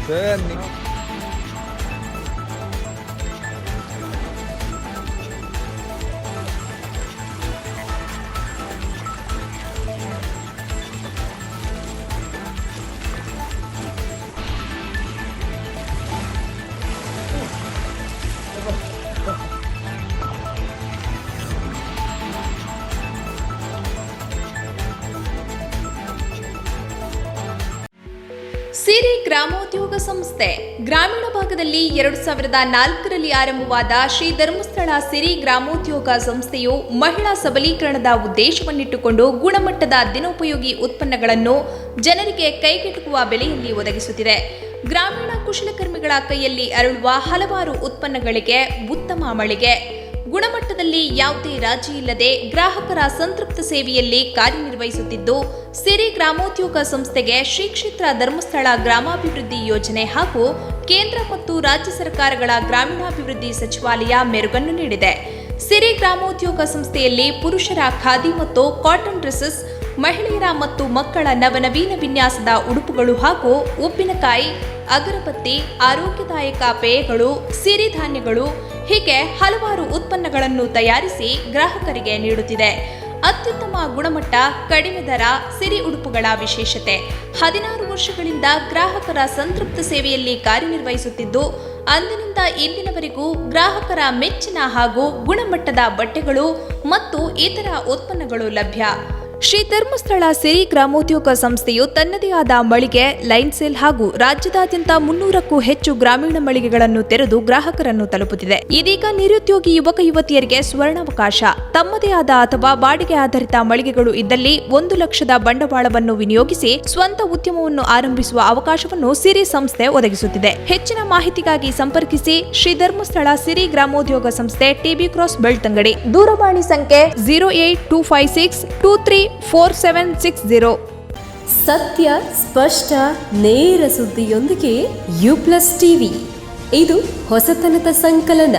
ಸಿರಿ ಗ್ರಾಮೋದ್ಯೋಗ ಸಂಸ್ಥೆ ಗ್ರಾಮೀಣ ಭಾಗದಲ್ಲಿ 2004ರಲ್ಲಿ ಆರಂಭವಾದ ಶ್ರೀ ಧರ್ಮಸ್ಥಳ ಸಿರಿ ಗ್ರಾಮೋದ್ಯೋಗ ಸಂಸ್ಥೆಯು ಮಹಿಳಾ ಸಬಲೀಕರಣದ ಉದ್ದೇಶವನ್ನಿಟ್ಟುಕೊಂಡು ಗುಣಮಟ್ಟದ ದಿನೋಪಯೋಗಿ ಉತ್ಪನ್ನಗಳನ್ನು ಜನರಿಗೆ ಕೈಗೆಟುಕುವ ಬೆಲೆಯಲ್ಲಿ ಒದಗಿಸುತ್ತಿದೆ. ಗ್ರಾಮೀಣ ಕುಶಲಕರ್ಮಿಗಳ ಕೈಯಲ್ಲಿ ಅರಳುವ ಹಲವಾರು ಉತ್ಪನ್ನಗಳಿಗೆ ಉತ್ತಮ ಮಳಿಗೆ, ಗುಣಮಟ್ಟದಲ್ಲಿ ಯಾವುದೇ ರಾಜಿ ಇಲ್ಲದೆ ಗ್ರಾಹಕರ ಸಂತೃಪ್ತ ಸೇವೆಯಲ್ಲಿ ಕಾರ್ಯನಿರ್ವಹಿಸುತ್ತಿದ್ದು, ಸಿರಿ ಗ್ರಾಮೋದ್ಯೋಗ ಸಂಸ್ಥೆಗೆ ಶ್ರೀ ಕ್ಷೇತ್ರ ಧರ್ಮಸ್ಥಳ ಗ್ರಾಮಾಭಿವೃದ್ಧಿ ಯೋಜನೆ ಹಾಗೂ ಕೇಂದ್ರ ಮತ್ತು ರಾಜ್ಯ ಸರ್ಕಾರಗಳ ಗ್ರಾಮೀಣಾಭಿವೃದ್ಧಿ ಸಚಿವಾಲಯ ಮೆರುಗನ್ನು ನೀಡಿದೆ. ಸಿರಿ ಗ್ರಾಮೋದ್ಯೋಗ ಸಂಸ್ಥೆಯಲ್ಲಿ ಪುರುಷರ ಖಾದಿ ಮತ್ತು ಕಾಟನ್ ಡ್ರೆಸ್ಸಸ್, ಮಹಿಳೆಯರ ಮತ್ತು ಮಕ್ಕಳ ನವನವೀನ ವಿನ್ಯಾಸದ ಉಡುಪುಗಳು ಹಾಗೂ ಉಪ್ಪಿನಕಾಯಿ, ಅಗರಬತ್ತಿ, ಆರೋಗ್ಯದಾಯಕ ಪೇಯಗಳು, ಸಿರಿಧಾನ್ಯಗಳು ಹೀಗೆ ಹಲವಾರು ಉತ್ಪನ್ನಗಳನ್ನು ತಯಾರಿಸಿ ಗ್ರಾಹಕರಿಗೆ ನೀಡುತ್ತಿದೆ. ಅತ್ಯುತ್ತಮ ಗುಣಮಟ್ಟ, ಕಡಿಮೆ ದರ ಸಿರಿ ಉಡುಪುಗಳ ವಿಶೇಷತೆ. 16 ವರ್ಷಗಳಿಂದ ಗ್ರಾಹಕರ ಸಂತೃಪ್ತ ಸೇವೆಯಲ್ಲಿ ಕಾರ್ಯನಿರ್ವಹಿಸುತ್ತಿದ್ದು, ಅಂದಿನಿಂದ ಇಂದಿನವರೆಗೂ ಗ್ರಾಹಕರ ಮೆಚ್ಚಿನ ಹಾಗೂ ಗುಣಮಟ್ಟದ ಬಟ್ಟೆಗಳು ಮತ್ತು ಇತರ ಉತ್ಪನ್ನಗಳು ಲಭ್ಯ. ಶ್ರೀ ಧರ್ಮಸ್ಥಳ ಸಿರಿ ಗ್ರಾಮೋದ್ಯೋಗ ಸಂಸ್ಥೆಯು ತನ್ನದೇ ಆದ ಮಳಿಗೆ, ಲೈನ್ ಸೇಲ್ ಹಾಗೂ ರಾಜ್ಯದಾದ್ಯಂತ 300ಕ್ಕೂ ಹೆಚ್ಚು ಗ್ರಾಮೀಣ ಮಳಿಗೆಗಳನ್ನು ತೆರೆದು ಗ್ರಾಹಕರನ್ನು ತಲುಪುತ್ತಿದೆ. ಇದೀಗ ನಿರುದ್ಯೋಗಿ ಯುವಕ ಯುವತಿಯರಿಗೆ ಸುವರ್ಣಾವಕಾಶ. ತಮ್ಮದೇ ಆದ ಅಥವಾ ಬಾಡಿಗೆ ಆಧಾರಿತ ಮಳಿಗೆಗಳು ಇದ್ದಲ್ಲಿ 1 ಲಕ್ಷದ ಬಂಡವಾಳವನ್ನು ವಿನಿಯೋಗಿಸಿ ಸ್ವಂತ ಉದ್ಯಮವನ್ನು ಆರಂಭಿಸುವ ಅವಕಾಶವನ್ನು ಸಿರಿ ಸಂಸ್ಥೆ ಒದಗಿಸುತ್ತಿದೆ. ಹೆಚ್ಚಿನ ಮಾಹಿತಿಗಾಗಿ ಸಂಪರ್ಕಿಸಿ ಶ್ರೀ ಧರ್ಮಸ್ಥಳ ಸಿರಿ ಗ್ರಾಮೋದ್ಯೋಗ ಸಂಸ್ಥೆ, ಟಿಬಿ ಕ್ರಾಸ್, ಬೆಳ್ತಂಗಡಿ. ದೂರವಾಣಿ ಸಂಖ್ಯೆ 08256234760. ಸತ್ಯ, ಸ್ಪಷ್ಟ, ನೇರ ಸುದ್ದಿಯೊಂದಿಗೆ ಯು ಪ್ಲಸ್ ಟಿವಿ. ಇದು ಹೊಸತನದ ಸಂಕಲನ.